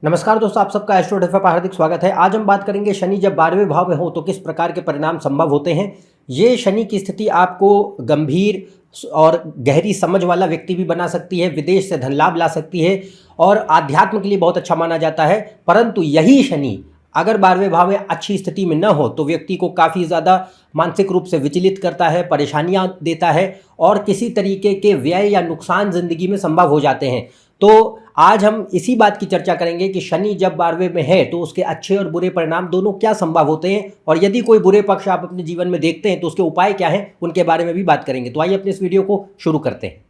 नमस्कार दोस्तों, आप सबका एस्ट्रो डेफा पर हार्दिक स्वागत है। आज हम बात करेंगे शनि जब 12वें भाव में हो तो किस प्रकार के परिणाम संभव होते हैं। ये शनि की स्थिति आपको गंभीर और गहरी समझ वाला व्यक्ति भी बना सकती है, विदेश से धन लाभ ला सकती है और आध्यात्म के लिए बहुत अच्छा माना जाता है। परंतु यही शनि अगर 12वें भाव में अच्छी स्थिति में न हो तो व्यक्ति को काफ़ी ज़्यादा मानसिक रूप से विचलित करता है, परेशानियां देता है और किसी तरीके के व्यय या नुकसान ज़िंदगी में संभव हो जाते हैं। तो आज हम इसी बात की चर्चा करेंगे कि शनि जब 12वें में है तो उसके अच्छे और बुरे परिणाम दोनों क्या संभव होते हैं, और यदि कोई बुरे पक्ष आप अपने जीवन में देखते हैं तो उसके उपाय क्या हैं, उनके बारे में भी बात करेंगे। तो आइए अपने इस वीडियो को शुरू करते हैं।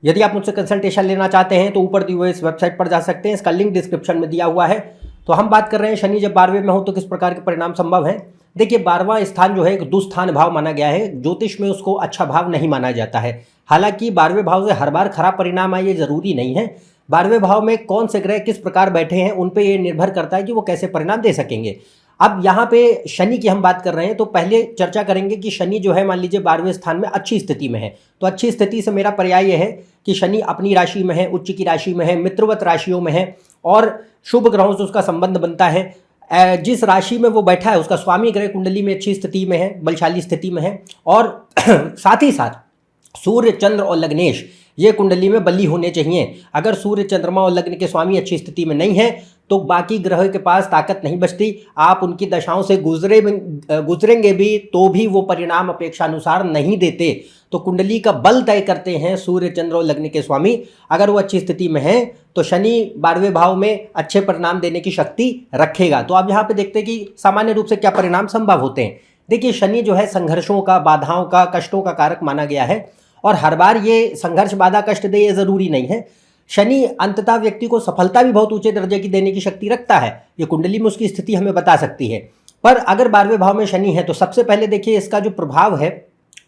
यदि आप मुझसे कंसल्टेशन लेना चाहते हैं तो ऊपर दिए हुए इस वेबसाइट पर जा सकते हैं, इसका लिंक डिस्क्रिप्शन में दिया हुआ है। तो हम बात कर रहे हैं शनि जब 12वें में हो तो किस प्रकार के परिणाम संभव हैं। देखिए, 12वां स्थान जो है एक दुस्थान भाव माना गया है, ज्योतिष में उसको अच्छा भाव नहीं माना जाता है। हालांकि 12वें भाव से हर बार खराब परिणाम आए ये जरूरी नहीं है। 12वें भाव में कौन से ग्रह किस प्रकार बैठे हैं उन पे ये निर्भर करता है कि वो कैसे परिणाम दे सकेंगे। अब यहाँ पे शनि की हम बात कर रहे हैं तो पहले चर्चा करेंगे कि शनि जो है मान लीजिए 12वें स्थान में अच्छी स्थिति में है। तो अच्छी स्थिति से मेरा पर्याय यह है कि शनि अपनी राशि में है, उच्च की राशि में है, मित्रवत राशियों में है और शुभ ग्रहों से उसका संबंध बनता है। जिस राशि में वो बैठा है उसका स्वामी ग्रह कुंडली में अच्छी स्थिति में है, बलशाली स्थिति में है और साथ ही साथ सूर्य, चंद्र और लग्नेश ये कुंडली में बली होने चाहिए। अगर सूर्य, चंद्रमा और लग्न के स्वामी अच्छी स्थिति में नहीं है तो बाकी ग्रह के पास ताकत नहीं बचती। आप उनकी दशाओं से गुजरेंगे भी तो भी वो परिणाम अपेक्षा अनुसार नहीं देते। तो कुंडली का बल तय करते हैं सूर्य, चंद्र और लग्न के स्वामी। अगर वो अच्छी स्थिति में है तो शनि 12वें भाव में अच्छे परिणाम देने की शक्ति रखेगा। तो आप यहाँ पे देखते हैं कि सामान्य रूप से क्या परिणाम संभव होते हैं। देखिए, शनि जो है संघर्षों का, बाधाओं का, कष्टों का कारक माना गया है और हर बार ये संघर्ष, बाधा, कष्ट दे ये जरूरी नहीं है। शनि अंततः व्यक्ति को सफलता भी बहुत ऊंचे दर्जे की देने की शक्ति रखता है। ये कुंडली में उसकी स्थिति हमें बता सकती है। पर अगर 12वें भाव में शनि है तो सबसे पहले देखिए इसका जो प्रभाव है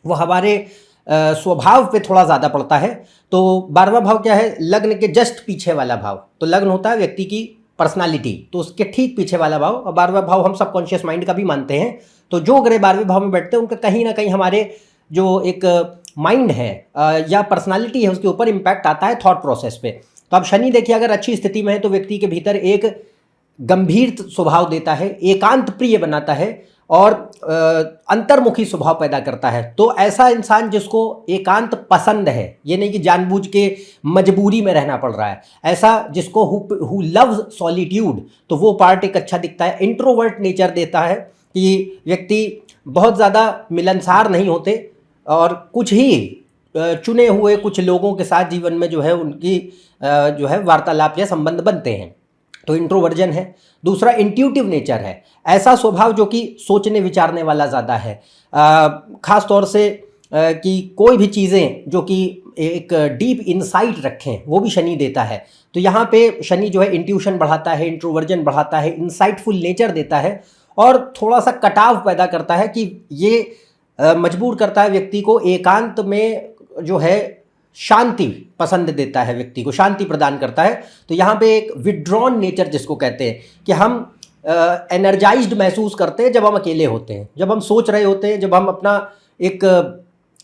वो हमारे स्वभाव पे थोड़ा ज़्यादा पड़ता है। तो 12वां भाव क्या है? लग्न के जस्ट पीछे वाला भाव। तो लग्न होता है व्यक्ति की पर्सनालिटी, तो उसके ठीक पीछे वाला भाव। और 12वां भाव हम सबकॉन्शियस माइंड का भी मानते हैं। तो जो ग्रह 12वें भाव में बैठते हैं उनका कहीं ना कहीं हमारे जो एक माइंड है या पर्सनालिटी है उसके ऊपर इम्पैक्ट आता है, थॉट प्रोसेस पे। तो अब शनि देखिए अगर अच्छी स्थिति में है तो व्यक्ति के भीतर एक गंभीर स्वभाव देता है, एकांत प्रिय बनाता है और अंतर्मुखी स्वभाव पैदा करता है। तो ऐसा इंसान जिसको एकांत पसंद है, ये नहीं कि जानबूझ के मजबूरी में रहना पड़ रहा है, ऐसा जिसको हु लव्स सॉलिट्यूड, तो वो पार्ट एक अच्छा दिखता है। इंट्रोवर्ट नेचर देता है कि व्यक्ति बहुत ज़्यादा मिलनसार नहीं होते और कुछ ही चुने हुए कुछ लोगों के साथ जीवन में जो है उनकी जो है वार्तालाप या संबंध बनते हैं। तो इंट्रोवर्जन है। दूसरा इंट्यूटिव नेचर है, ऐसा स्वभाव जो कि सोचने विचारने वाला ज़्यादा है, ख़ास तौर से कि कोई भी चीज़ें जो कि एक डीप इंसाइट रखें वो भी शनि देता है। तो यहाँ पे शनि जो है इंट्यूशन बढ़ाता है, इंट्रोवर्जन बढ़ाता है, इंसाइटफुल नेचर देता है और थोड़ा सा कटाव पैदा करता है कि ये मजबूर करता है व्यक्ति को एकांत में जो है शांति पसंद देता है, व्यक्ति को शांति प्रदान करता है। तो यहाँ पे एक विड्रॉन नेचर जिसको कहते हैं कि हम एनर्जाइज्ड महसूस करते हैं जब हम अकेले होते हैं, जब हम सोच रहे होते हैं, जब हम अपना एक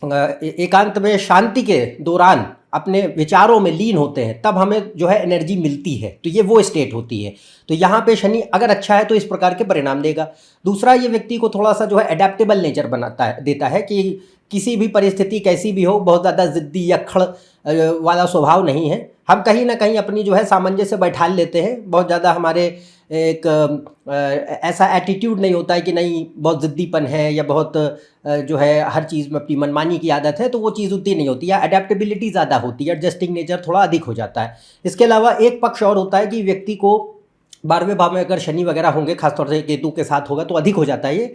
एकांत में शांति के दौरान अपने विचारों में लीन होते हैं, तब हमें जो है एनर्जी मिलती है। तो ये वो स्टेट होती है। तो यहाँ पे शनि अगर अच्छा है तो इस प्रकार के परिणाम देगा। दूसरा, ये व्यक्ति को थोड़ा सा जो है एडेप्टेबल नेचर बनाता है, देता है कि किसी भी परिस्थिति कैसी भी हो, बहुत ज़्यादा ज़िद्दी या खड़ वाला स्वभाव नहीं है। हम कहीं ना कहीं अपनी जो है सामंजस्य बैठा लेते हैं। बहुत ज़्यादा हमारे एक ऐसा एटीट्यूड नहीं होता है कि नहीं बहुत ज़िद्दीपन है या बहुत जो है हर चीज़ में अपनी मनमानी की आदत है, तो वो चीज़ उतनी नहीं होती, या अडेप्टेबिलिटी ज़्यादा होती है, एडजस्टिंग नेचर थोड़ा अधिक हो जाता है। इसके अलावा एक पक्ष और होता है कि व्यक्ति को 12वें भाव में अगर शनि वगैरह होंगे, खासतौर से केतु के साथ होगा तो अधिक हो जाता है ये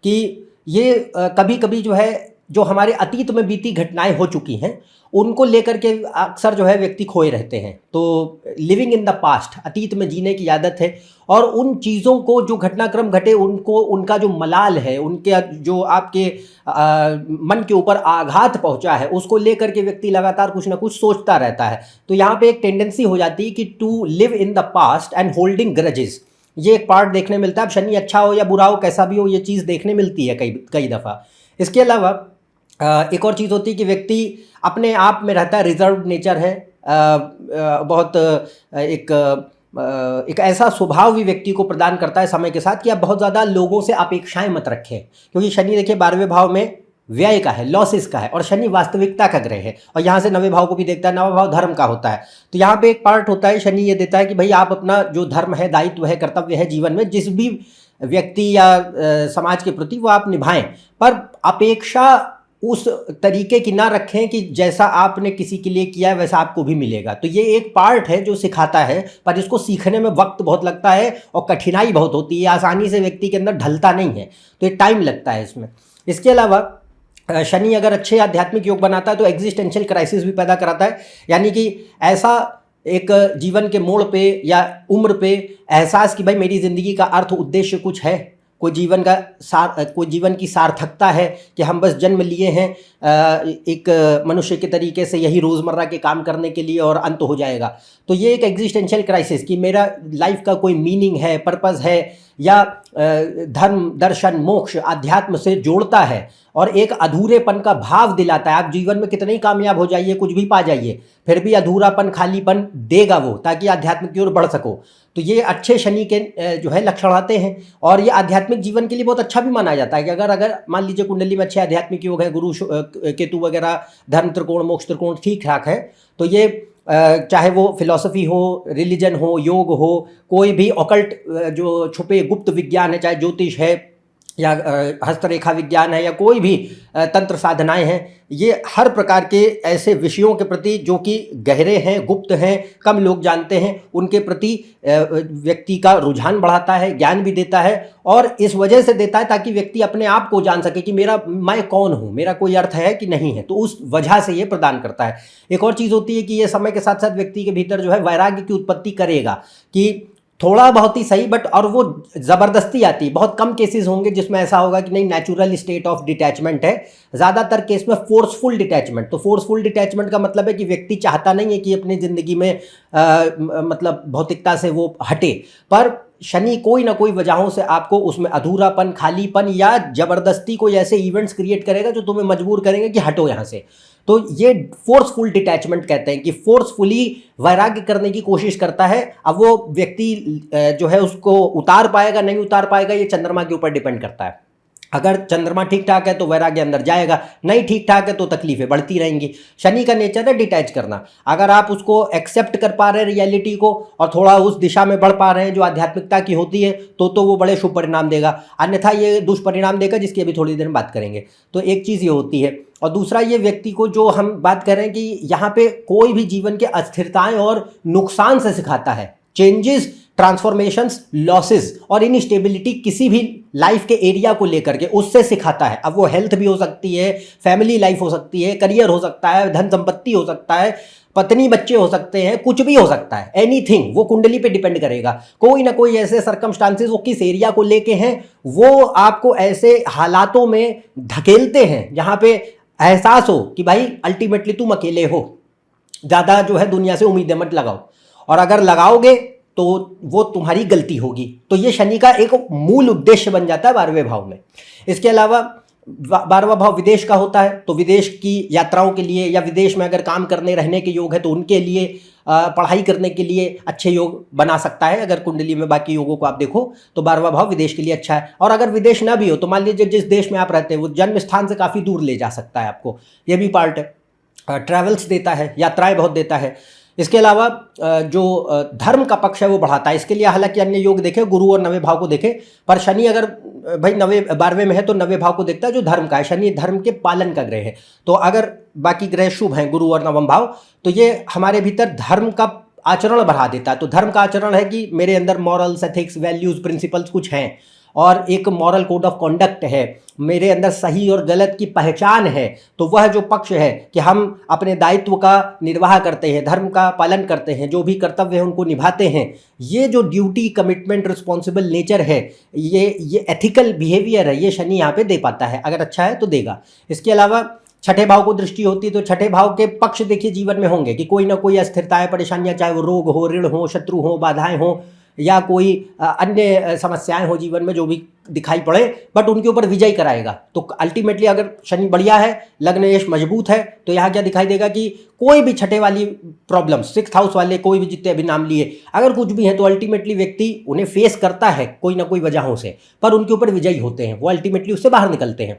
कि ये कभी कभी जो है जो हमारे अतीत में बीती घटनाएं हो चुकी हैं उनको लेकर के अक्सर जो है व्यक्ति खोए रहते हैं। तो लिविंग इन द पास्ट, अतीत में जीने की आदत है और उन चीज़ों को जो घटनाक्रम घटे उनको, उनका जो मलाल है, उनके जो आपके मन के ऊपर आघात पहुंचा है, उसको लेकर के व्यक्ति लगातार कुछ ना कुछ सोचता रहता है। तो यहाँ पे एक टेंडेंसी हो जाती है कि to live in the past and holding grudges, ये एक पार्ट देखने मिलता है। अब शनि अच्छा हो या बुरा हो, कैसा भी हो, ये चीज़ देखने मिलती है कई दफ़ा। इसके अलावा एक और चीज़ होती है कि व्यक्ति अपने आप में रहता है, रिजर्व नेचर है, बहुत एक ऐसा स्वभाव भी व्यक्ति को प्रदान करता है समय के साथ कि आप बहुत ज़्यादा लोगों से अपेक्षाएं मत रखें, क्योंकि शनि देखिए 12वें भाव में व्यय का है, लॉसेस का है, और शनि वास्तविकता का ग्रह है, और यहाँ से 9वें भाव को भी देखता है। 9वां भाव धर्म का होता है, तो यहाँ पे एक पार्ट होता है, शनि ये देता है कि भाई आप अपना जो धर्म है, दायित्व है, कर्तव्य है जीवन में, जिस भी व्यक्ति या समाज के प्रति, वो आप निभाएं, पर अपेक्षा उस तरीके की ना रखें कि जैसा आपने किसी के लिए किया है वैसा आपको भी मिलेगा। तो ये एक पार्ट है जो सिखाता है, पर इसको सीखने में वक्त बहुत लगता है और कठिनाई बहुत होती है, आसानी से व्यक्ति के अंदर ढलता नहीं है, तो ये टाइम लगता है इसमें। इसके अलावा शनि अगर अच्छे आध्यात्मिक योग बनाता है तो एग्जिस्टेंशियल क्राइसिस भी पैदा कराता है, यानी कि ऐसा एक जीवन के मोड़ पे या उम्र पे एहसास कि भाई मेरी ज़िंदगी का अर्थ उद्देश्य कुछ है, कोई जीवन की सार्थकता है कि हम बस जन्म लिए हैं एक मनुष्य के तरीके से यही रोज़मर्रा के काम करने के लिए और अंत हो जाएगा। तो ये एक एग्जिस्टेंशियल क्राइसिस कि मेरा लाइफ का कोई मीनिंग है, पर्पस है, या धर्म, दर्शन, मोक्ष, अध्यात्म से जोड़ता है और एक अधूरेपन का भाव दिलाता है। आप जीवन में कितने ही कामयाब हो जाइए, कुछ भी पा जाइए, फिर भी अधूरापन, खालीपन देगा वो, ताकि आध्यात्म की ओर बढ़ सको। तो ये अच्छे शनि के जो है लक्षण आते हैं, और ये आध्यात्मिक जीवन के लिए बहुत अच्छा भी माना जाता है कि अगर मान लीजिए कुंडली में अच्छे आध्यात्मिक योग है, गुरु केतु वगैरह, धर्म त्रिकोण, मोक्ष त्रिकोण ठीक ठाक है, तो ये चाहे वो फिलॉसफी हो, रिलीजन हो, योग हो, कोई भी ऑकल्ट जो छुपे गुप्त विज्ञान है, चाहे ज्योतिष है या हस्तरेखा विज्ञान है या कोई भी तंत्र साधनाएं हैं, ये हर प्रकार के ऐसे विषयों के प्रति जो कि गहरे हैं, गुप्त हैं, कम लोग जानते हैं, उनके प्रति व्यक्ति का रुझान बढ़ाता है, ज्ञान भी देता है, और इस वजह से देता है ताकि व्यक्ति अपने आप को जान सके कि मैं कौन हूँ, मेरा कोई अर्थ है कि नहीं है, तो उस वजह से ये प्रदान करता है। एक और चीज़ होती है कि ये समय के साथ साथ व्यक्ति के भीतर जो है वैराग्य की उत्पत्ति करेगा, कि थोड़ा बहुत ही सही, बट और वो ज़बरदस्ती आती है। बहुत कम केसेस होंगे जिसमें ऐसा होगा कि नहीं, नेचुरल स्टेट ऑफ डिटैचमेंट है, ज़्यादातर केस में फोर्सफुल डिटैचमेंट। तो फोर्सफुल डिटैचमेंट का मतलब है कि व्यक्ति चाहता नहीं है कि अपनी ज़िंदगी में मतलब भौतिकता से वो हटे, पर शनि कोई ना कोई वजहों से आपको उसमें अधूरापन, खालीपन या ज़बरदस्ती कोई ऐसे इवेंट्स क्रिएट करेगा जो तुम्हें मजबूर करेंगे कि हटो यहाँ से। तो ये फोर्सफुल डिटैचमेंट कहते हैं, कि फोर्सफुली वैराग्य करने की कोशिश करता है। अब वो व्यक्ति जो है उसको उतार पाएगा, नहीं उतार पाएगा, ये चंद्रमा के ऊपर डिपेंड करता है। अगर चंद्रमा ठीक ठाक है तो वैराग्य अंदर जाएगा, नहीं ठीक ठाक है तो तकलीफें बढ़ती रहेंगी। शनि का नेचर है डिटैच करना। अगर आप उसको एक्सेप्ट कर पा रहे हैं रियलिटी को, और थोड़ा उस दिशा में बढ़ पा रहे हैं जो आध्यात्मिकता की होती है, तो वो बड़े शुभ परिणाम देगा, अन्यथा ये दुष्परिणाम देगा, जिसकी अभी थोड़ी देर में बात करेंगे। तो एक चीज़ ये होती है, और दूसरा ये व्यक्ति को जो हम बात कर रहे हैं कि यहाँ पे कोई भी जीवन के अस्थिरताएं और नुकसान से सिखाता है, चेंजेस, ट्रांसफॉर्मेशंस, लॉसेस और इनस्टेबिलिटी किसी भी लाइफ के एरिया को लेकर के उससे सिखाता है। अब वो हेल्थ भी हो सकती है, फैमिली लाइफ हो सकती है, करियर हो सकता है, धन संपत्ति हो सकता है, पत्नी बच्चे हो सकते हैं, कुछ भी हो सकता है, एनीथिंग। वो कुंडली पे डिपेंड करेगा, कोई ना कोई ऐसे सर्कमस्टांसेस वो किस एरिया को लेके हैं, वो आपको ऐसे हालातों में धकेलते हैं जहाँ पे एहसास हो कि भाई अल्टीमेटली तुम अकेले हो, ज़्यादा जो है दुनिया से उम्मीदें मत लगाओ, और अगर लगाओगे तो वो तुम्हारी गलती होगी। तो ये शनि का एक मूल उद्देश्य बन जाता है 12वें भाव में। इसके अलावा 12वां भाव विदेश का होता है, तो विदेश की यात्राओं के लिए, या विदेश में अगर काम करने रहने के योग है तो उनके लिए, पढ़ाई करने के लिए अच्छे योग बना सकता है। अगर कुंडली में बाकी योगों को आप देखो तो 12वां भाव विदेश के लिए अच्छा है। और अगर विदेश ना भी हो तो मान लीजिए जिस देश में आप रहते हैं वो जन्म स्थान से काफ़ी दूर ले जा सकता है आपको, ये भी पार्ट है। ट्रैवल्स देता है, यात्राएं बहुत देता है। इसके अलावा जो धर्म का पक्ष है वो बढ़ाता है। इसके लिए हालांकि अन्य योग देखे, गुरु और 9वें भाव को देखे, पर शनि अगर भाई 12वें में है तो 9वें भाव को देखता है जो धर्म का है। शनि धर्म के पालन का ग्रह है, तो अगर बाकी ग्रह शुभ हैं, गुरु और 9वां भाव, तो ये हमारे भीतर धर्म का आचरण बढ़ा देता है। तो धर्म का आचरण है कि मेरे अंदर मॉरल्स, एथिक्स, वैल्यूज़, प्रिंसिपल्स कुछ हैं, और एक मॉरल कोड ऑफ कॉन्डक्ट है, मेरे अंदर सही और गलत की पहचान है। तो वह जो पक्ष है कि हम अपने दायित्व का निर्वाह करते हैं, धर्म का पालन करते हैं, जो भी कर्तव्य है उनको निभाते हैं, ये जो ड्यूटी, कमिटमेंट, रिस्पॉन्सिबल नेचर है, ये एथिकल बिहेवियर है, ये शनि यहाँ पे दे पाता है। अगर अच्छा है तो देगा। इसके अलावा छठे भाव को दृष्टि होती है, तो छठे भाव के पक्ष देखिए जीवन में होंगे कि कोई ना कोई अस्थिरताएं, परेशानियां, चाहे वो रोग हो, ऋण हो, शत्रु हो, बाधाएं हो, या कोई अन्य समस्याएं हो जीवन में जो भी दिखाई पड़े, बट उनके ऊपर विजय कराएगा। तो अल्टीमेटली अगर शनि बढ़िया है, लग्न यश मजबूत है, तो यहाँ क्या दिखाई देगा कि कोई भी छठे वाली प्रॉब्लम, 6th हाउस वाले कोई भी जितने अभी नाम लिए अगर कुछ भी है, तो अल्टीमेटली व्यक्ति उन्हें फेस करता है कोई ना कोई वजहों से, पर उनके ऊपर विजयी होते हैं, वो अल्टीमेटली उससे बाहर निकलते हैं।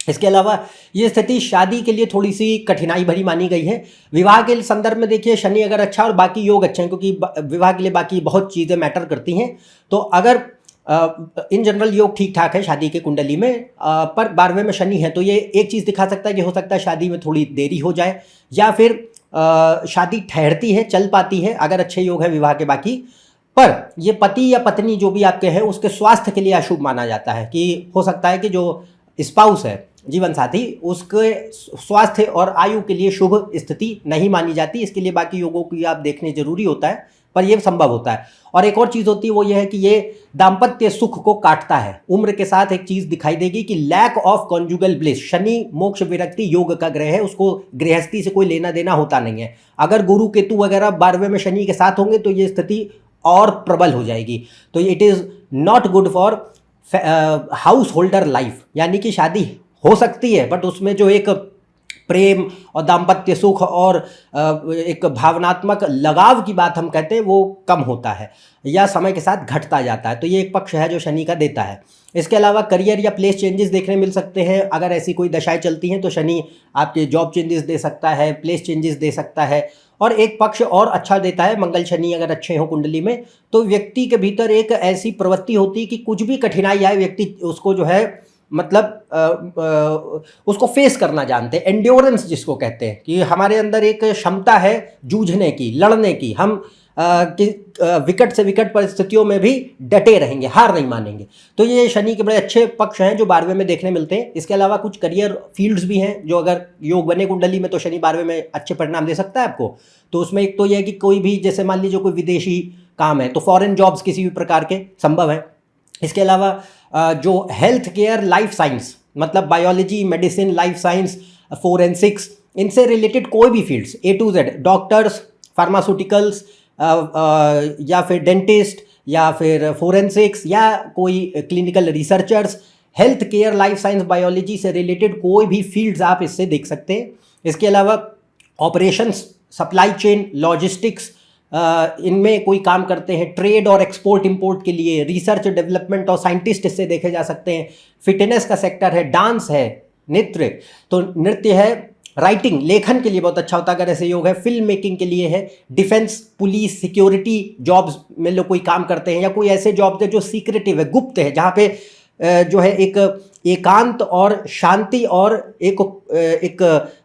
इसके अलावा ये स्थिति शादी के लिए थोड़ी सी कठिनाई भरी मानी गई है। विवाह के संदर्भ में देखिए शनि अगर अच्छा और बाकी योग अच्छे हैं, क्योंकि विवाह के लिए बाकी बहुत चीज़ें मैटर करती हैं, तो अगर इन जनरल योग ठीक ठाक है शादी के कुंडली में, पर 12वें में शनि है, तो ये एक चीज़ दिखा सकता है कि हो सकता है शादी में थोड़ी देरी हो जाए, या फिर शादी ठहरती है, चल पाती है अगर अच्छे योग है विवाह के बाकी, पर ये पति या पत्नी जो भी आपके हैं उसके स्वास्थ्य के लिए अशुभ माना जाता है, कि हो सकता है कि जो स्पाउस है, जीवन साथी, उसके स्वास्थ्य और आयु के लिए शुभ स्थिति नहीं मानी जाती। इसके लिए बाकी योगों की आप देखने जरूरी होता है, पर यह संभव होता है। और एक और चीज़ होती है, वो ये है कि ये दाम्पत्य सुख को काटता है। उम्र के साथ एक चीज़ दिखाई देगी कि lack of conjugal bliss, Shani मोक्ष विरक्ति योग का ग्रह है, उसको गृहस्थी से कोई लेना देना होता नहीं है। अगर गुरु केतु वगैरह 12वें में शनि के साथ होंगे तो ये स्थिति और प्रबल हो जाएगी। तो it is not good for house holder life, यानी कि शादी हो सकती है बट उसमें जो एक प्रेम और दाम्पत्य सुख और एक भावनात्मक लगाव की बात हम कहते हैं वो कम होता है या समय के साथ घटता जाता है। तो ये एक पक्ष है जो शनि का देता है। इसके अलावा करियर या प्लेस चेंजेस देखने मिल सकते हैं। अगर ऐसी कोई दशाएं चलती हैं तो शनि आपके जॉब चेंजेस दे सकता है, प्लेस चेंजेस दे सकता है। और एक पक्ष और अच्छा देता है, मंगल शनि अगर अच्छे हो कुंडली में तो व्यक्ति के भीतर एक ऐसी प्रवृत्ति होती है कि कुछ भी कठिनाई आए व्यक्ति उसको जो है मतलब उसको फेस करना जानते हैं। एंड्योरेंस जिसको कहते हैं कि हमारे अंदर एक क्षमता है जूझने की, लड़ने की। हम विकट से विकट परिस्थितियों में भी डटे रहेंगे, हार नहीं मानेंगे। तो ये शनि के बड़े अच्छे पक्ष हैं जो 12वें में देखने मिलते हैं। इसके अलावा कुछ करियर फील्ड्स भी हैं जो अगर योग बने कुंडली में तो शनि 12वें में अच्छे परिणाम दे सकता है आपको। तो उसमें एक तो यह है कि कोई भी जैसे मान लीजिए कोई विदेशी काम है तो फॉरेन जॉब्स किसी भी प्रकार के संभव है। इसके अलावा जो हेल्थ केयर, लाइफ साइंस मतलब biology, medicine, life science, forensics, इनसे रिलेटेड कोई भी fields A to Z, doctors, pharmaceuticals या फिर डेंटिस्ट या फिर फोरेंसिक्स या कोई clinical researchers, health care, life science, biology से रिलेटेड कोई भी फील्ड्स आप इससे देख सकते हैं। इसके अलावा ऑपरेशंस, सप्लाई चेन, लॉजिस्टिक्स, इनमें कोई काम करते हैं, ट्रेड और एक्सपोर्ट इंपोर्ट के लिए, रिसर्च डेवलपमेंट और साइंटिस्ट इससे देखे जा सकते हैं। फिटनेस का सेक्टर है, डांस है, नृत्य तो नृत्य है, राइटिंग लेखन के लिए बहुत अच्छा होता है अगर ऐसे योग है, फिल्म मेकिंग के लिए है, डिफेंस, पुलिस, सिक्योरिटी जॉब्स में लोग कोई काम करते हैं या कोई ऐसे जॉब्स है जो सीक्रेटिव है, गुप्त है, जहाँ पे जो है एक एकांत और शांति और एक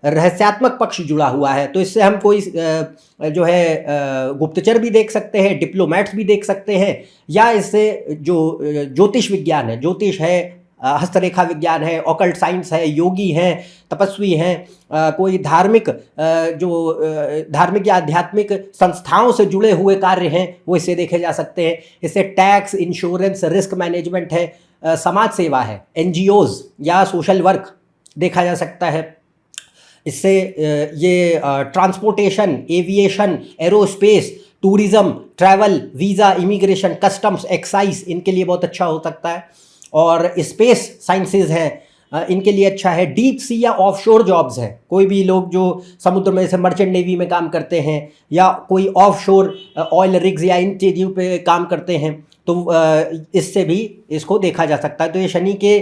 रहस्यात्मक पक्ष जुड़ा हुआ है। तो इससे हम कोई जो है गुप्तचर भी देख सकते हैं, डिप्लोमैट्स भी देख सकते हैं, या इससे जो ज्योतिष विज्ञान है, ज्योतिष है, हस्तरेखा विज्ञान है, ऑकल्ट साइंस है, योगी हैं, तपस्वी हैं, कोई धार्मिक धार्मिक या आध्यात्मिक संस्थाओं से जुड़े हुए कार्य हैं वो इससे देखे जा सकते हैं। इससे टैक्स, इंश्योरेंस, रिस्क मैनेजमेंट है, समाज सेवा है, NGOs या सोशल वर्क देखा जा सकता है। इससे ये transportation, aviation, aerospace, tourism, travel, visa, immigration, customs, excise इनके लिए बहुत अच्छा हो सकता है। और स्पेस साइंसेज हैं इनके लिए अच्छा है। डीप सी या ऑफशोर जॉब्स हैं, कोई भी लोग जो समुद्र में जैसे मर्चेंट नेवी में काम करते हैं या कोई ऑफशोर ऑयल रिग्स या इन चीज़ों पे काम करते हैं तो इससे भी इसको देखा जा सकता है। तो ये शनि के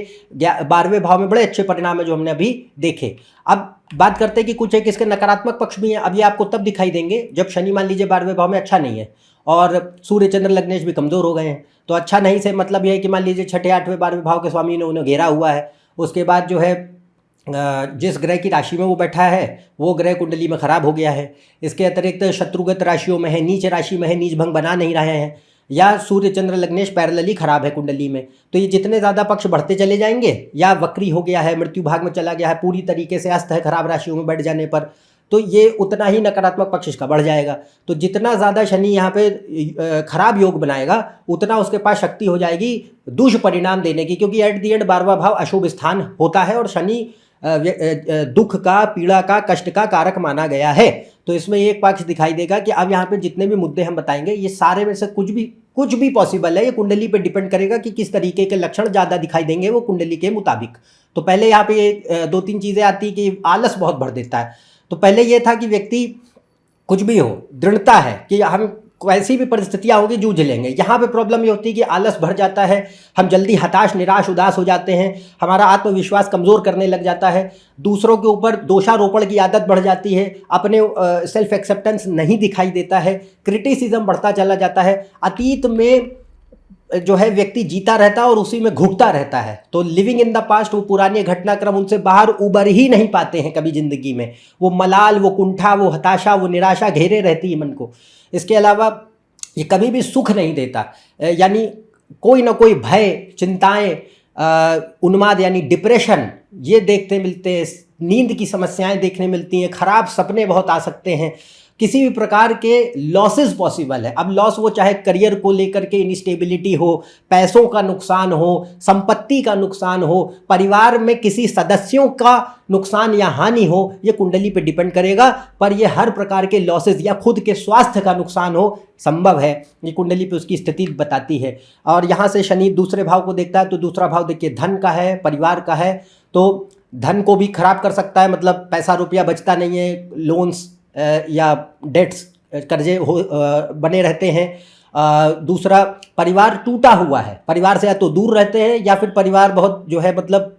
12वें भाव में बड़े अच्छे परिणाम है जो हमने अभी देखे। अब बात करते हैं कि कुछ एक इसके नकारात्मक पक्ष भी हैं। अब ये आपको तब दिखाई देंगे जब शनि मान लीजिए 12वें भाव में अच्छा नहीं है और सूर्य, चंद्र, लग्नेश भी कमज़ोर हो गए हैं। तो अच्छा नहीं से मतलब यह है कि मान लीजिए छठे, 8वें, 12वें भाव के स्वामी ने उन्हें घेरा हुआ है। उसके बाद जो है जिस ग्रह की राशि में वो बैठा है वो ग्रह कुंडली में खराब हो गया है। इसके अतिरिक्त शत्रुगत राशियों में है, नीच राशि में है, नीच भंग बना नहीं रहे हैं, या सूर्य, चंद्र, लग्नेश पैरेलली खराब है कुंडली में। तो ये जितने ज़्यादा पक्ष बढ़ते चले जाएंगे या वक्री हो गया है, मृत्यु भाग में चला गया है, पूरी तरीके से अस्त है खराब राशियों में बैठ जाने पर, तो ये उतना ही नकारात्मक पक्ष इसका बढ़ जाएगा। तो जितना ज़्यादा शनि यहाँ पे खराब योग बनाएगा उतना उसके पास शक्ति हो जाएगी दुष्परिणाम देने की, क्योंकि एट दी एंड 12वां भाव अशुभ स्थान होता है और शनि दुख का, पीड़ा का, कष्ट का कारक माना गया है। तो इसमें एक पक्ष दिखाई देगा कि अब यहाँ पे जितने भी मुद्दे हम बताएंगे ये सारे में से कुछ भी कुछ भी पॉसिबल है, ये कुंडली पे डिपेंड करेगा कि किस तरीके के लक्षण ज़्यादा दिखाई देंगे वो कुंडली के मुताबिक। तो पहले यहाँ पे 2-3 चीज़ें आती कि आलस बहुत भर देता है। तो पहले ये था कि व्यक्ति कुछ भी हो, दृढ़ता है कि हम कैसी भी परिस्थितियाँ होगी जूझ लेंगे। यहाँ पे प्रॉब्लम ये होती है कि आलस भर जाता है, हम जल्दी हताश, निराश, उदास हो जाते हैं, हमारा आत्मविश्वास कमज़ोर करने लग जाता है, दूसरों के ऊपर दोषारोपण की आदत बढ़ जाती है, अपने सेल्फ एक्सेप्टेंस नहीं दिखाई देता है, क्रिटिसिज्म बढ़ता चला जाता है, अतीत में जो है व्यक्ति जीता रहता है और उसी में घुटता रहता है। तो लिविंग इन द पास्ट, वो पुराने घटनाक्रम उनसे बाहर उबर ही नहीं पाते हैं कभी ज़िंदगी में। वो मलाल, वो कुंठा, वो हताशा, वो निराशा घेरे रहती है मन को। इसके अलावा ये कभी भी सुख नहीं देता, यानी कोई ना कोई भय, चिंताएं, उन्माद यानी डिप्रेशन ये देखते मिलते हैं, नींद की समस्याएं देखने मिलती हैं, खराब सपने बहुत आ सकते हैं, किसी भी प्रकार के लॉसेस पॉसिबल है। अब लॉस वो चाहे करियर को लेकर के इनस्टेबिलिटी हो, पैसों का नुकसान हो, संपत्ति का नुकसान हो, परिवार में किसी सदस्यों का नुकसान या हानि हो, ये कुंडली पे डिपेंड करेगा। पर ये हर प्रकार के लॉसेस या खुद के स्वास्थ्य का नुकसान हो संभव है, ये कुंडली पे उसकी स्थिति बताती है। और यहाँ से शनि दूसरे भाव को देखता है, तो दूसरा भाव देखिए धन का है, परिवार का है, तो धन को भी खराब कर सकता है, मतलब पैसा रुपया बचता नहीं है, लोन्स या डेट्स, कर्जे हो बने रहते हैं। दूसरा, परिवार टूटा हुआ है, परिवार से या तो दूर रहते हैं या फिर परिवार बहुत जो है मतलब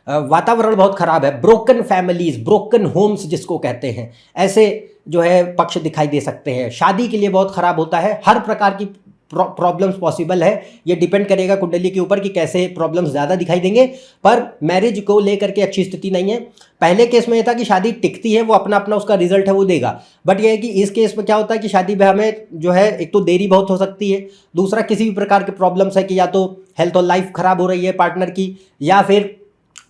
वातावरण बहुत खराब है, ब्रोकन फैमिलीज, ब्रोकन होम्स जिसको कहते हैं, ऐसे जो है पक्ष दिखाई दे सकते हैं। शादी के लिए बहुत खराब होता है, हर प्रकार की प्रॉब्लम्स पॉसिबल है। ये डिपेंड करेगा कुंडली के ऊपर कि कैसे प्रॉब्लम्स ज़्यादा दिखाई देंगे। पर मैरिज को लेकर के अच्छी स्थिति नहीं है। पहले केस में ये था कि शादी टिकती है, वो अपना अपना उसका रिजल्ट है वो देगा, बट ये है कि इस केस में क्या होता है कि शादी ब्याह में जो है एक तो देरी बहुत हो सकती है, दूसरा किसी भी प्रकार के प्रॉब्लम्स है कि या तो हेल्थ और लाइफ खराब हो रही है पार्टनर की, या फिर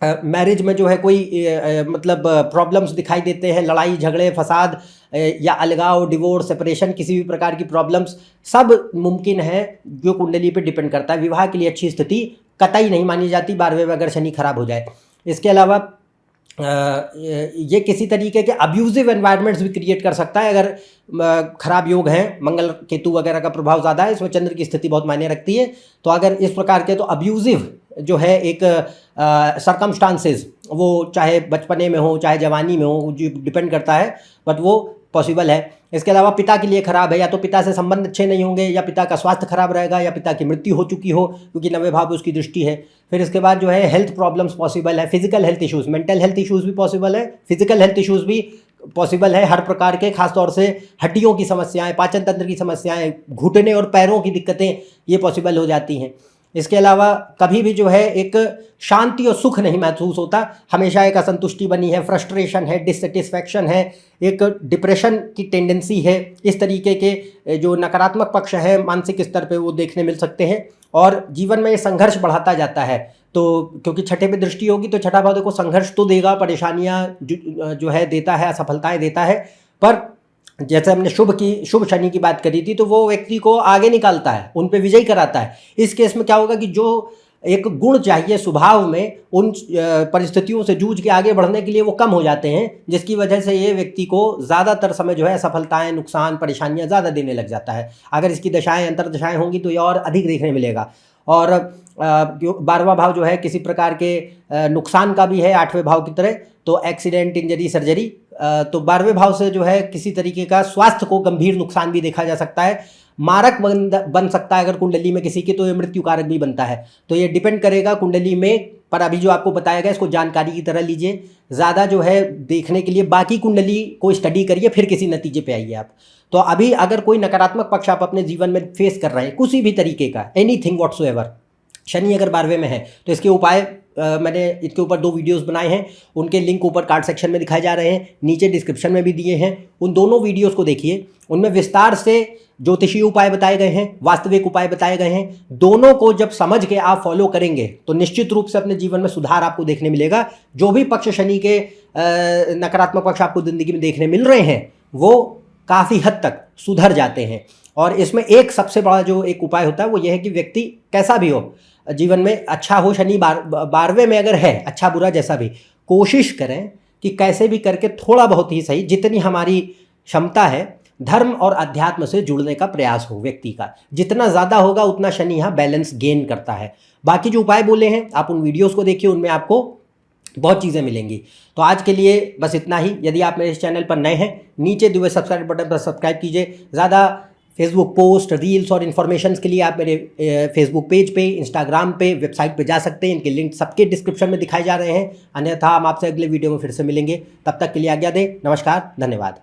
मैरिज में जो है कोई मतलब प्रॉब्लम्स दिखाई देते हैं, लड़ाई झगड़े, फसाद या अलगाव, डिवोर्स, सेपरेशन, किसी भी प्रकार की प्रॉब्लम्स सब मुमकिन है, जो कुंडली पे डिपेंड करता है। विवाह के लिए अच्छी स्थिति कतई नहीं मानी जाती 12वें में अगर शनि खराब हो जाए। इसके अलावा ये किसी तरीके के अब्यूजिव एनवायरनमेंट्स भी क्रिएट कर सकता है अगर खराब योग हैं, मंगल केतु वगैरह का प्रभाव ज़्यादा है, इसमें चंद्र की स्थिति बहुत मायने रखती है। तो अगर इस प्रकार के, तो अब्यूजिव जो है एक सरकमस्टांसेस, वो चाहे बचपने में हो चाहे जवानी में हो, जो डिपेंड करता है, बट वो पॉसिबल है। इसके अलावा पिता के लिए खराब है, या तो पिता से संबंध अच्छे नहीं होंगे, या पिता का स्वास्थ्य खराब रहेगा, या पिता की मृत्यु हो चुकी हो क्योंकि 9वें भाव में उसकी दृष्टि है। फिर इसके बाद जो है हेल्थ प्रॉब्लम्स पॉसिबल है, physical health issues, mental health issues भी पॉसिबल है, फिजिकल हेल्थ इश्यूज़ भी पॉसिबल है हर प्रकार के, खासतौर से हड्डियों की समस्याएं, पाचन तंत्र की समस्याएं, घुटने और पैरों की दिक्कतें ये पॉसिबल हो जाती हैं। इसके अलावा कभी भी जो है एक शांति और सुख नहीं महसूस होता, हमेशा एक असंतुष्टि बनी है, फ्रस्ट्रेशन है, डिससेटिस्फैक्शन है, एक डिप्रेशन की टेंडेंसी है। इस तरीके के जो नकारात्मक पक्ष है मानसिक स्तर पे वो देखने मिल सकते हैं, और जीवन में ये संघर्ष बढ़ाता जाता है। तो क्योंकि छठे पे दृष्टि होगी तो छठा भाव देखो संघर्ष तो देगा, परेशानियाँ जो है देता है, असफलताएँ देता है, पर जैसे हमने शुभ शनि की बात करी थी, तो वो व्यक्ति को आगे निकालता है, उन पे विजयी कराता है। इस केस में क्या होगा कि जो एक गुण चाहिए स्वभाव में, उन परिस्थितियों से जूझ के आगे बढ़ने के लिए वो कम हो जाते हैं, जिसकी वजह से ये व्यक्ति को ज़्यादातर समय जो है असफलताएं, नुकसान, परेशानियां ज़्यादा देने लग जाता है। अगर इसकी दशाएं, अंतर्दशाएं होंगी तो ये और अधिक देखने मिलेगा। और 12वां भाव जो है किसी प्रकार के नुकसान का भी है 8वें भाव की तरह, तो एक्सीडेंट, इंजरी, सर्जरी। तो 12वें भाव से जो है किसी तरीके का स्वास्थ्य को गंभीर नुकसान भी देखा जा सकता है, मारक बन सकता है अगर कुंडली में किसी की, तो ये मृत्यु कारक भी बनता है। तो ये डिपेंड करेगा कुंडली में, पर अभी जो आपको बताया गया इसको जानकारी की तरह लीजिए, ज़्यादा जो है देखने के लिए बाकी कुंडली को स्टडी करिए, फिर किसी नतीजे पे आइए आप। तो अभी अगर कोई नकारात्मक पक्ष आप अपने जीवन में फेस कर रहे हैं किसी भी तरीके का, एनीथिंग व्हाटसोएवर, शनि अगर 12वें में है, तो इसके उपाय मैंने इसके ऊपर 2 वीडियोस बनाए हैं, उनके लिंक ऊपर कार्ड सेक्शन में दिखाए जा रहे हैं, नीचे डिस्क्रिप्शन में भी दिए हैं। उन दोनों वीडियोस को देखिए, उनमें विस्तार से ज्योतिषीय उपाय बताए गए हैं, वास्तविक उपाय बताए गए हैं। दोनों को जब समझ के आप फॉलो करेंगे तो निश्चित रूप से अपने जीवन में सुधार आपको देखने मिलेगा। जो भी पक्ष शनि के नकारात्मक पक्ष आपको जिंदगी में देखने मिल रहे हैं वो काफ़ी हद तक सुधर जाते हैं। और इसमें एक सबसे बड़ा जो एक उपाय होता है वो ये है कि व्यक्ति कैसा भी हो जीवन में, अच्छा हो, शनि 12वें में अगर है, अच्छा बुरा जैसा भी, कोशिश करें कि कैसे भी करके थोड़ा बहुत ही सही, जितनी हमारी क्षमता है धर्म और अध्यात्म से जुड़ने का प्रयास हो व्यक्ति का। जितना ज़्यादा होगा उतना शनि यहाँ बैलेंस गेन करता है। बाकी जो उपाय बोले हैं आप उन वीडियोस को देखिए, उनमें आपको बहुत चीज़ें मिलेंगी। तो आज के लिए बस इतना ही। यदि आप मेरे इस चैनल पर नए हैं, नीचे दिए हुए सब्सक्राइब बटन पर सब्सक्राइब कीजिए। ज़्यादा फेसबुक पोस्ट, रील्स और इन्फॉर्मेशन के लिए आप मेरे फेसबुक पेज पे, इंस्टाग्राम पे, वेबसाइट पे जा सकते हैं। इनके लिंक सबके डिस्क्रिप्शन में दिखाए जा रहे हैं। अन्यथा हम आपसे अगले वीडियो में फिर से मिलेंगे। तब तक के लिए आज्ञा दें। नमस्कार, धन्यवाद।